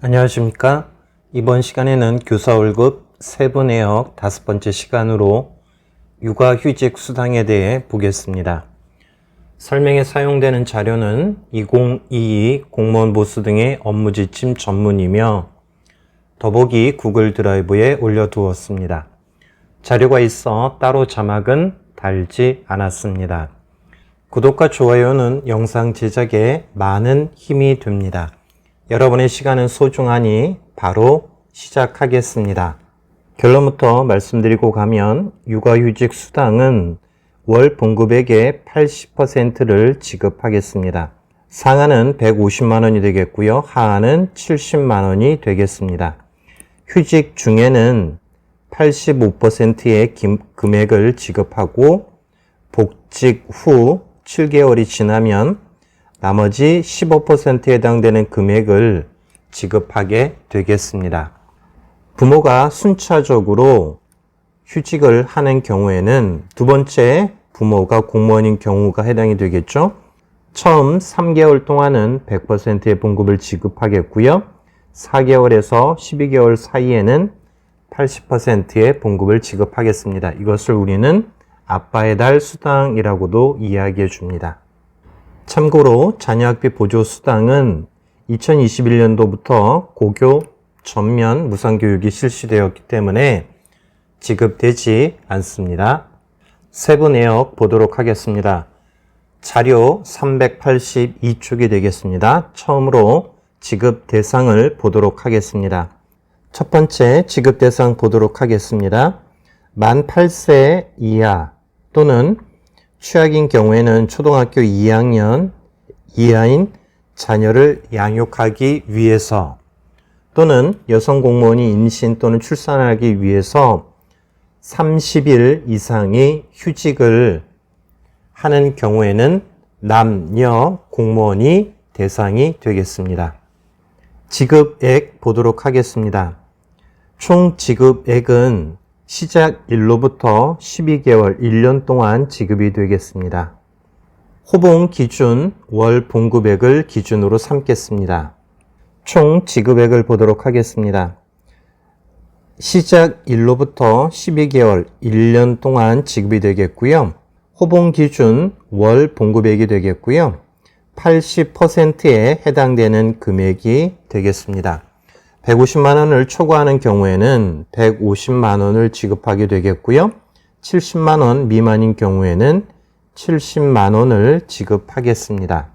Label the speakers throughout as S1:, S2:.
S1: 안녕하십니까. 이번 시간에는 교사 월급 세분의역 5번째 시간으로 육아휴직 수당에 대해 보겠습니다. 설명에 사용되는 자료는 2022 공무원 보수 등의 업무 지침 전문이며 더보기 구글 드라이브에 올려두었습니다. 자료가 있어 따로 자막은 달지 않았습니다. 구독과 좋아요는 영상 제작에 많은 힘이 됩니다. 여러분의 시간은 소중하니 바로 시작하겠습니다. 결론부터 말씀드리고 가면 육아휴직 수당은 월 봉급액의 80%를 지급하겠습니다. 상한은 150만 원이 되겠고요. 하한은 70만 원이 되겠습니다. 휴직 중에는 85%의 금액을 지급하고 복직 후 7개월이 지나면 나머지 15%에 해당되는 금액을 지급하게 되겠습니다. 부모가 순차적으로 휴직을 하는 경우에는 두 번째 부모가 공무원인 경우가 해당이 되겠죠. 처음 3개월 동안은 100%의 봉급을 지급하겠고요. 4개월에서 12개월 사이에는 80%의 봉급을 지급하겠습니다. 이것을 우리는 아빠의 달 수당이라고도 이야기해 줍니다. 참고로 자녀학비 보조 수당은 2021년도부터 고교 전면 무상교육이 실시되었기 때문에 지급되지 않습니다. 세부 내역 보도록 하겠습니다. 자료 382쪽이 되겠습니다. 처음으로 지급 대상을 보도록 하겠습니다. 첫 번째 지급 대상 보도록 하겠습니다. 만 8세 이하 또는 취약인 경우에는 초등학교 2학년 이하인 자녀를 양육하기 위해서 또는 여성 공무원이 임신 또는 출산하기 위해서 30일 이상의 휴직을 하는 경우에는 남녀 공무원이 대상이 되겠습니다. 지급액 보도록 하겠습니다. 총 지급액은 시작일로부터 12개월 1년 동안 지급이 되겠습니다. 호봉 기준 월 봉급액을 기준으로 삼겠습니다. 총 지급액을 보도록 하겠습니다. 시작일로부터 12개월 1년 동안 지급이 되겠고요. 호봉 기준 월 봉급액이 되겠고요. 80%에 해당되는 금액이 되겠습니다. 150만 원을 초과하는 경우에는 150만 원을 지급하게 되겠고요. 70만 원 미만인 경우에는 70만 원을 지급하겠습니다.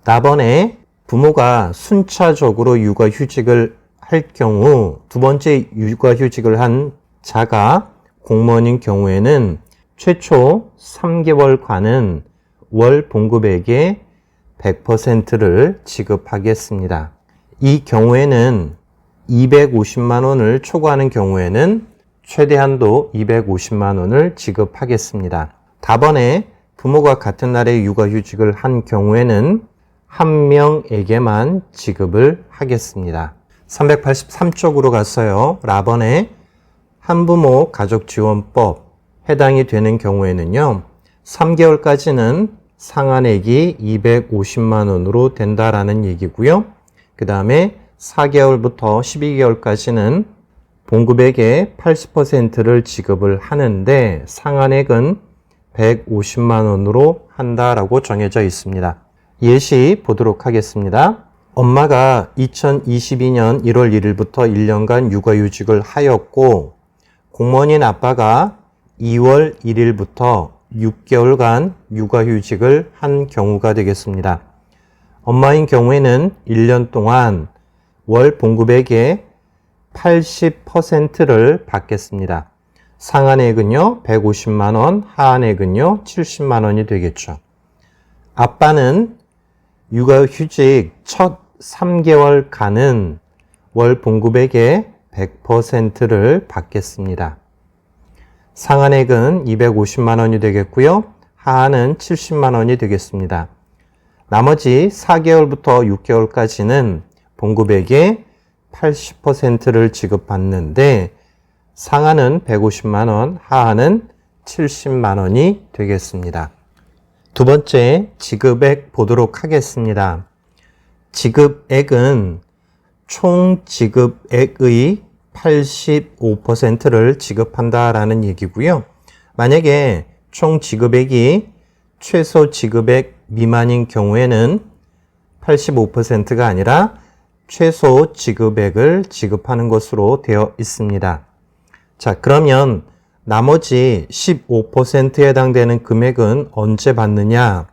S1: 나번에 부모가 순차적으로 육아휴직을 할 경우 두 번째 육아휴직을 한 자가 공무원인 경우에는 최초 3개월간은 월 봉급액의 100%를 지급하겠습니다. 이 경우에는 250만 원을 초과하는 경우에는 최대한도 250만 원을 지급하겠습니다. 다번에 부모가 같은 날에 육아휴직을 한 경우에는 한 명에게만 지급을 하겠습니다. 383쪽으로 갔어요. 라번에 한부모 가족지원법 해당이 되는 경우에는요. 3개월까지는 상한액이 250만 원으로 된다라는 얘기고요. 그 다음에 4개월부터 12개월까지는 봉급액의 80%를 지급을 하는데 상한액은 150만 원으로 한다라고 정해져 있습니다. 예시 보도록 하겠습니다. 엄마가 2022년 1월 1일부터 1년간 육아휴직을 하였고 공무원인 아빠가 2월 1일부터 6개월간 육아휴직을 한 경우가 되겠습니다. 엄마인 경우에는 1년 동안 월 봉급액의 80%를 받겠습니다. 상한액은요 150만 원, 하한액은요 70만 원이 되겠죠. 아빠는 육아휴직 첫 3개월간은 월 봉급액의 100%를 받겠습니다. 상한액은 250만 원이 되겠고요. 하한은 70만 원이 되겠습니다. 나머지 4개월부터 6개월까지는 봉급액의 80%를 지급받는데 상한은 150만 원, 하한은 70만 원이 되겠습니다. 두 번째 지급액 보도록 하겠습니다. 지급액은 총 지급액의 85%를 지급한다라는 얘기고요. 만약에 총 지급액이 최소 지급액 미만인 경우에는 85%가 아니라 최소 지급액을 지급하는 것으로 되어 있습니다. 자, 그러면 나머지 15%에 해당되는 금액은 언제 받느냐?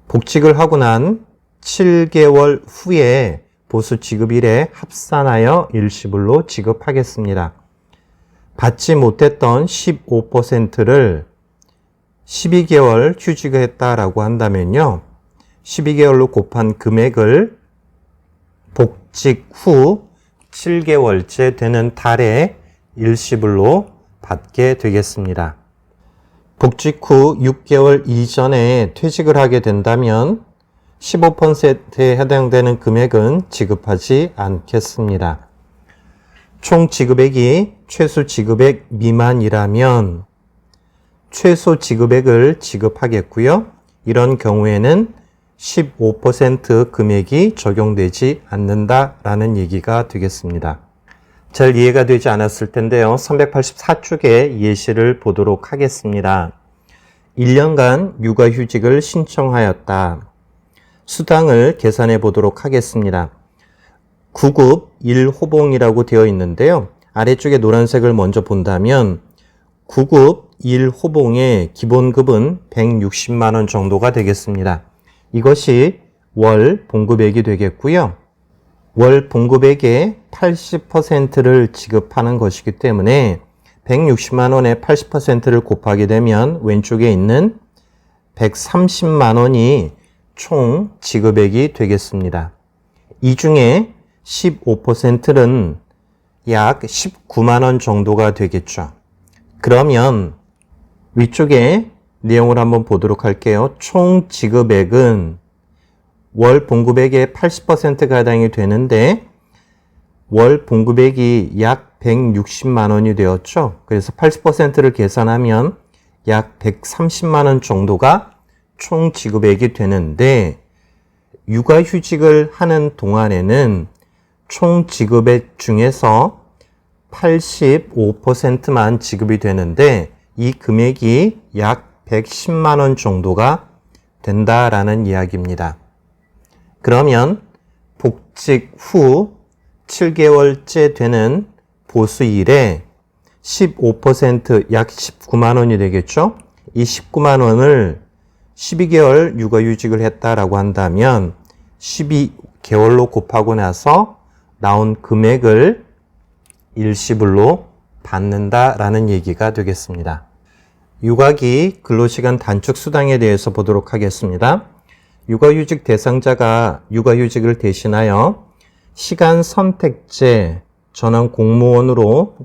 S1: 복직을 하고 난 7개월 후에 보수 지급일에 합산하여 일시불로 지급하겠습니다. 받지 못했던 15%를 12개월 휴직을 했다라고 한다면요. 12개월로 곱한 금액을 복직 후 7개월째 되는 달에 일시불로 받게 되겠습니다. 복직 후 6개월 이전에 퇴직을 하게 된다면 15%에 해당되는 금액은 지급하지 않겠습니다. 총 지급액이 최소 지급액 미만이라면 최소 지급액을 지급하겠고요. 이런 경우에는 15% 금액이 적용되지 않는다라는 얘기가 되겠습니다. 잘 이해가 되지 않았을 텐데요. 384쪽의 예시를 보도록 하겠습니다. 1년간 육아휴직을 신청하였다. 수당을 계산해 보도록 하겠습니다. 9급 1호봉이라고 되어 있는데요. 아래쪽에 노란색을 먼저 본다면 9급 1호봉의 기본급은 160만 원 정도가 되겠습니다. 이것이 월 봉급액이 되겠고요. 월 봉급액의 80%를 지급하는 것이기 때문에 160만 원의 80%를 곱하게 되면 왼쪽에 있는 130만 원이 총 지급액이 되겠습니다. 이 중에 15%는 약 19만 원 정도가 되겠죠. 그러면 위쪽에 내용을 한번 보도록 할게요. 총 지급액은 월 봉급액의 80%가 해당이 되는데 월 봉급액이 약 160만 원이 되었죠. 그래서 80%를 계산하면 약 130만 원 정도가 총 지급액이 되는데 육아휴직을 하는 동안에는 총 지급액 중에서 85%만 지급이 되는데 이 금액이 약 110만 원 정도가 된다라는 이야기입니다. 그러면 복직 후 7개월째 되는 보수일에 15% 약 19만 원이 되겠죠? 이 19만 원을 12개월 육아휴직을 했다라고 한다면 12개월로 곱하고 나서 나온 금액을 일시불로 받는다라는 얘기가 되겠습니다. 육아기 근로시간 단축 수당에 대해서 보도록 하겠습니다. 육아휴직 대상자가 육아휴직을 대신하여 시간 선택제 전환 공무원으로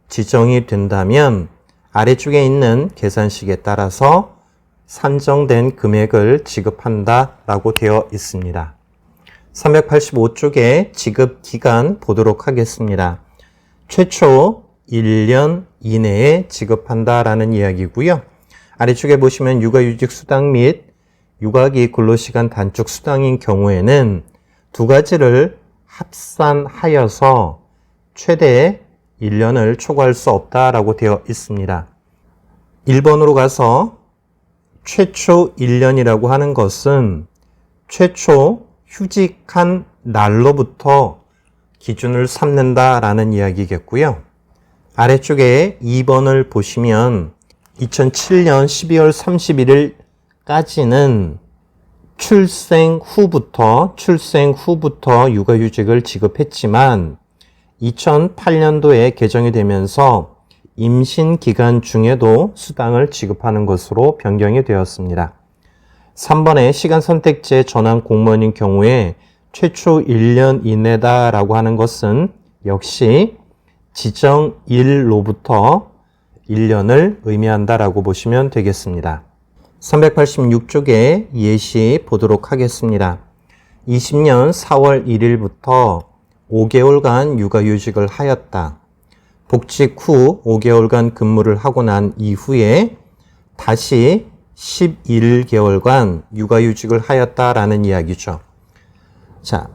S1: 지정이 된다면 아래쪽에 있는 계산식에 따라서 산정된 금액을 지급한다라고 되어 있습니다. 385쪽의 지급 기간 보도록 하겠습니다. 최초 1년 이내에 지급한다라는 이야기고요. 아래쪽에 보시면 육아휴직 수당 및 육아기 근로시간 단축 수당인 경우에는 두 가지를 합산하여서 최대 1년을 초과할 수 없다라고 되어 있습니다. 1번으로 가서 최초 1년이라고 하는 것은 최초 휴직한 날로부터 기준을 삼는다라는 이야기겠고요. 아래쪽에 2번을 보시면 2007년 12월 31일까지는 출생 후부터 육아휴직을 지급했지만 2008년도에 개정이 되면서 임신 기간 중에도 수당을 지급하는 것으로 변경이 되었습니다. 3번의 시간 선택제 전환 공무원인 경우에 최초 1년 이내다라고 하는 것은 역시 지정일로부터 1년을 의미한다라고 보시면 되겠습니다. 386쪽의 예시 보도록 하겠습니다. 20년 4월 1일부터 5개월간 육아휴직을 하였다. 복직 후 5개월간 근무를 하고 난 이후에 다시 11개월간 육아휴직을 하였다라는 이야기죠. 자,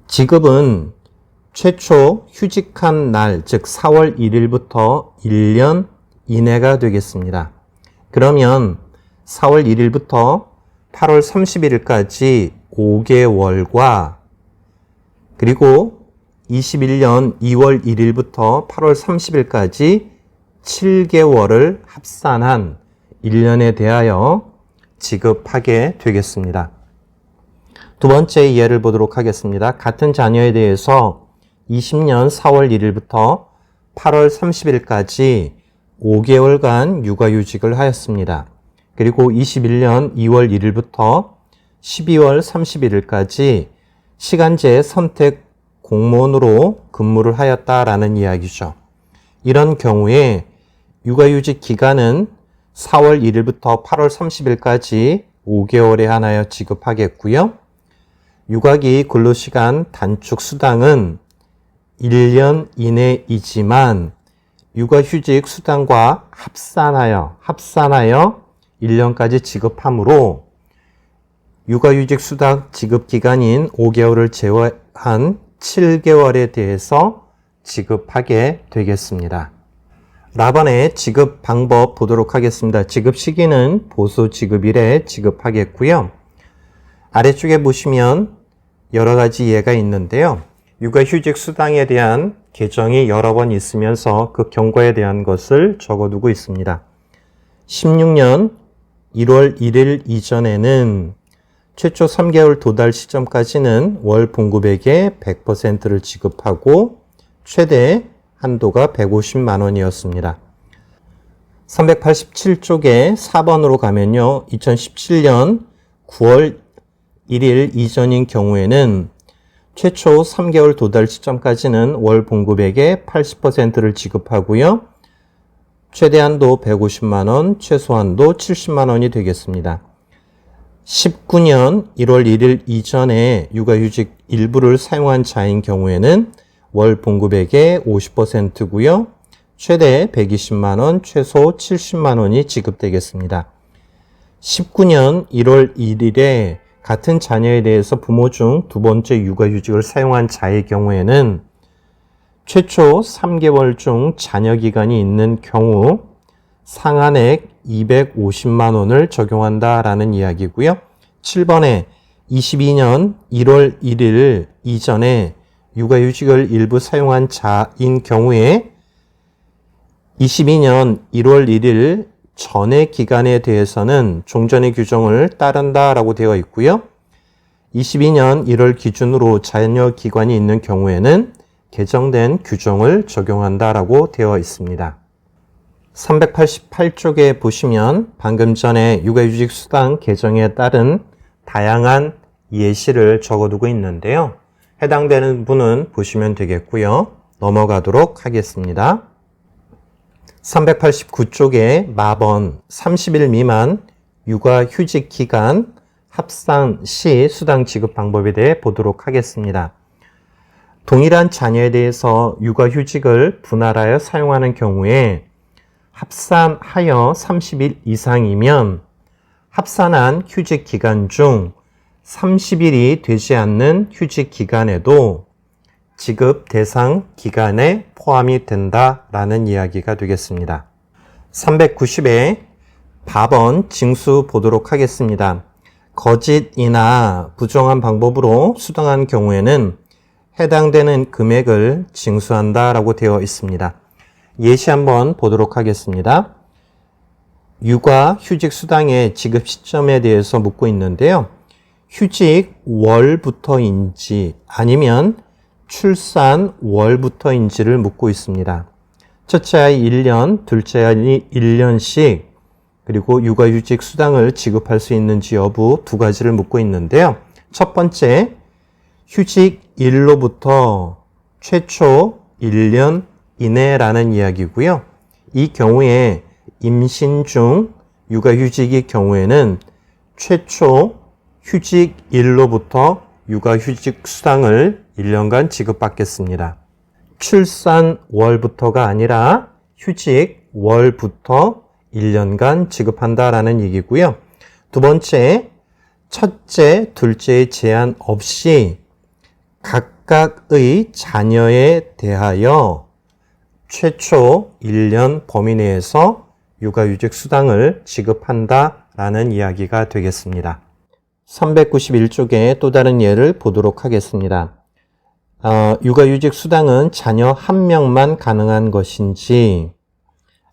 S1: 지급은 최초 휴직한 날, 즉 4월 1일부터 1년 이내가 되겠습니다. 그러면 4월 1일부터 8월 31일까지 5개월과 그리고 21년 2월 1일부터 8월 30일까지 7개월을 합산한 1년에 대하여 지급하게 되겠습니다. 두 번째 예를 보도록 하겠습니다. 같은 자녀에 대해서 20년 4월 1일부터 8월 30일까지 5개월간 육아휴직을 하였습니다. 그리고 21년 2월 1일부터 12월 31일까지 시간제 선택 공무원으로 근무를 하였다라는 이야기죠. 이런 경우에 육아휴직 기간은 4월 1일부터 8월 30일까지 5개월에 한하여 지급하겠고요. 육아기 근로시간 단축 수당은 1년 이내이지만 육아휴직 수당과 합산하여 1년까지 지급하므로 육아휴직 수당 지급 기간인 5개월을 제외한 7개월에 대해서 지급하게 되겠습니다. 라반의 지급 방법 보도록 하겠습니다. 지급 시기는 보수 지급일에 지급하겠고요. 아래쪽에 보시면 여러 가지 예가 있는데요. 육아휴직 수당에 대한 개정이 여러 번 있으면서 그 경과에 대한 것을 적어두고 있습니다. 16년 1월 1일 이전에는 최초 3개월 도달 시점까지는 월 봉급액의 100%를 지급하고 최대 한도가 150만 원이었습니다. 387쪽에 4번으로 가면요. 2017년 9월 1일 이전인 경우에는 최초 3개월 도달 시점까지는 월 봉급액의 80%를 지급하고요. 최대한도 150만 원, 최소한도 70만 원이 되겠습니다. 19년 1월 1일 이전에 육아휴직 일부를 사용한 자인 경우에는 월 봉급액의 50%고요. 최대 120만 원, 최소 70만 원이 지급되겠습니다. 19년 1월 1일에 같은 자녀에 대해서 부모 중 두 번째 육아휴직을 사용한 자의 경우에는 최초 3개월 중 자녀 기간이 있는 경우 상한액 250만 원을 적용한다라는 이야기고요. 7번에 22년 1월 1일 이전에 육아휴직을 일부 사용한 자인 경우에 22년 1월 1일 전의 기간에 대해서는 종전의 규정을 따른다라고 되어 있고요. 22년 1월 기준으로 자녀 기간이 있는 경우에는 개정된 규정을 적용한다라고 되어 있습니다. 388쪽에 보시면 방금 전에 육아휴직 수당 개정에 따른 다양한 예시를 적어두고 있는데요. 해당되는 분은 보시면 되겠고요. 넘어가도록 하겠습니다. 389쪽에 마번 30일 미만 육아휴직 기간 합산 시 수당 지급 방법에 대해 보도록 하겠습니다. 동일한 자녀에 대해서 육아휴직을 분할하여 사용하는 경우에 합산하여 30일 이상이면 합산한 휴직 기간 중 30일이 되지 않는 휴직 기간에도 지급 대상 기간에 포함이 된다라는 이야기가 되겠습니다. 390에 밥원 징수 보도록 하겠습니다. 거짓이나 부정한 방법으로 수당한 경우에는 해당되는 금액을 징수한다라고 되어 있습니다. 예시 한번 보도록 하겠습니다. 육아휴직 수당의 지급 시점에 대해서 묻고 있는데요. 휴직 월부터인지 아니면 출산 월부터인지를 묻고 있습니다. 첫째 아이 1년, 둘째 아이 1년씩 그리고 육아휴직 수당을 지급할 수 있는지 여부 두 가지를 묻고 있는데요. 첫 번째, 휴직일로부터 최초 1년 이내라는 이야기고요. 이 경우에 임신 중 육아휴직의 경우에는 최초 휴직일로부터 육아휴직 수당을 1년간 지급받겠습니다. 출산월부터가 아니라 휴직월부터 1년간 지급한다라는 얘기고요. 두 번째, 첫째, 둘째의 제한 없이 각 각각의 자녀에 대하여 최초 1년 범위 내에서 육아휴직 수당을 지급한다라는 이야기가 되겠습니다. 391쪽의 또 다른 예를 보도록 하겠습니다. 육아휴직 수당은 자녀 한 명만 가능한 것인지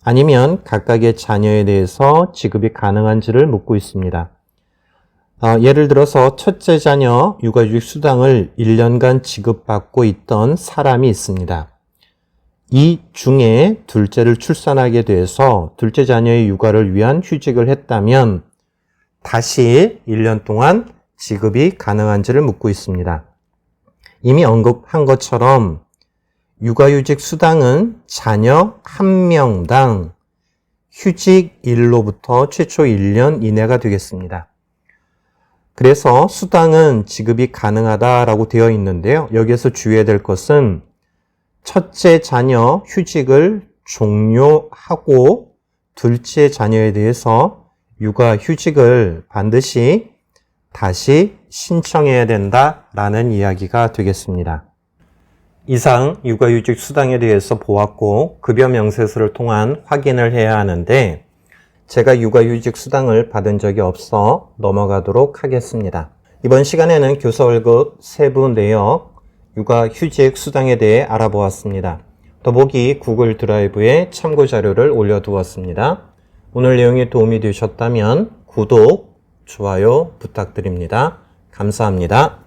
S1: 아니면 각각의 자녀에 대해서 지급이 가능한지를 묻고 있습니다. 예를 들어서 첫째 자녀 육아휴직 수당을 1년간 지급받고 있던 사람이 있습니다. 이 중에 둘째를 출산하게 돼서 둘째 자녀의 육아를 위한 휴직을 했다면 다시 1년 동안 지급이 가능한지를 묻고 있습니다. 이미 언급한 것처럼 육아휴직 수당은 자녀 한 명당 휴직일로부터 최초 1년 이내가 되겠습니다. 그래서 수당은 지급이 가능하다라고 되어 있는데요. 여기에서 주의해야 될 것은 첫째 자녀 휴직을 종료하고 둘째 자녀에 대해서 육아휴직을 반드시 다시 신청해야 된다라는 이야기가 되겠습니다. 이상 육아휴직 수당에 대해서 보았고 급여 명세서를 통한 확인을 해야 하는데 제가 육아휴직 수당을 받은 적이 없어 넘어가도록 하겠습니다. 이번 시간에는 교사 월급 세부 내역 육아휴직 수당에 대해 알아보았습니다. 더보기 구글 드라이브에 참고 자료를 올려두었습니다. 오늘 내용이 도움이 되셨다면 구독, 좋아요 부탁드립니다. 감사합니다.